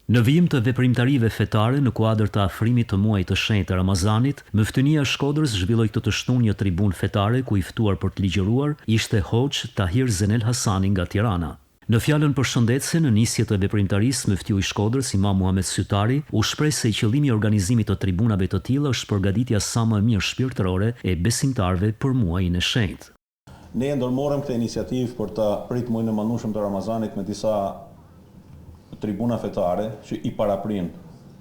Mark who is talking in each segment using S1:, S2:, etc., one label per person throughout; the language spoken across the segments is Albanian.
S1: Në vijim të veprimtarive fetare në kuadër të afrimit të muajit të shenjtë të Ramazanit, Mëftynia e Shkodrës zhvilloi këtë të shtunë një tribunë fetare ku i ftuar për të ligjëruar ishte Hoxh Tahir Zenel Hasani nga Tirana. Në fjalën përshëndetëse në nisje të veprimtarisë Mëftyu i Shkodrës Imam Muhamet Sytari u shpreh se qëllimi i organizimit të tribunave të tilla është përgatitja sa më e mirë shpirtërore e besimtarëve për muajin e shenjtë.
S2: Ne ndërmorëm këtë iniciativë për të prit muajin e mandueshëm të Ramazanit me disa tribuna fetare që i paraprin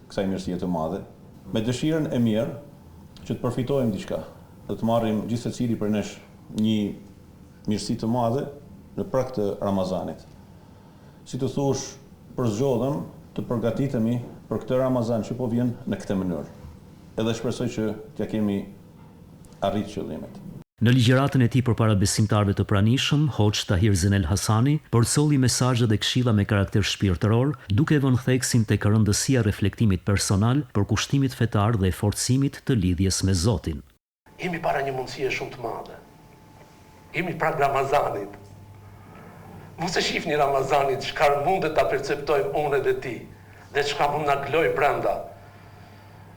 S2: kësaj mirësie të madhe, me dëshirën e mirë që të përfitojmë diçka, dhe të marrim gjithë secili për nesh një mirësi të madhe në prag të Ramazanit. Si të thush, përzgjodhem të përgatitemi për këtë Ramazan që po vjen në këtë mënyrë. Edhe shpresoj që t'ja kemi arrit qëllimet.
S1: Në ligjëratën e tij përpara besimtarëve të pranishëm, Hoxh Tahir Zenel Hasani përcolli mesazhe dhe këshilla me karakter shpirtëror, duke vënë theksin tek rëndësia e reflektimit personal, përkushtimit fetar dhe forcimit të lidhjes me Zotin.
S3: Jemi para një mundësie shumë të madhe. Jemi pra Ramazanit. Mos e shihni Ramazanit çka mundet ta perceptojmë unë dhe ti, dhe çka mund na gloj brenda.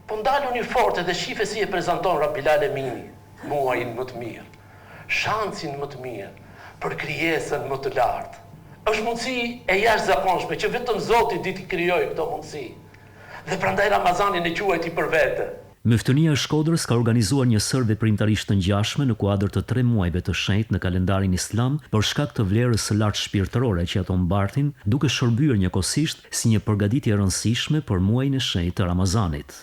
S3: Po ndaluni fort dhe shife si e prezanton Rabilal Emini. Muajin më të mirë, shansin më të mirë, për krijesën më të lartë. Është mundësi e jashtëzakonshme që vetëm Zoti di t'i krijojë këto mundësi. Dhe prandaj Ramazanin e quajti për vete.
S1: Mëftynia e Shkodrës ka organizuar një sër veprimtarisht të ngjashme në kuadër të 3 muajve të shenjtë në kalendarin islam për shkak të vlerës së lartë shpirtërore që ato mbartin, duke shërbyer njëkohësisht si një përgatitje e rëndësishme për muajin e shenjtë të Ramazanit.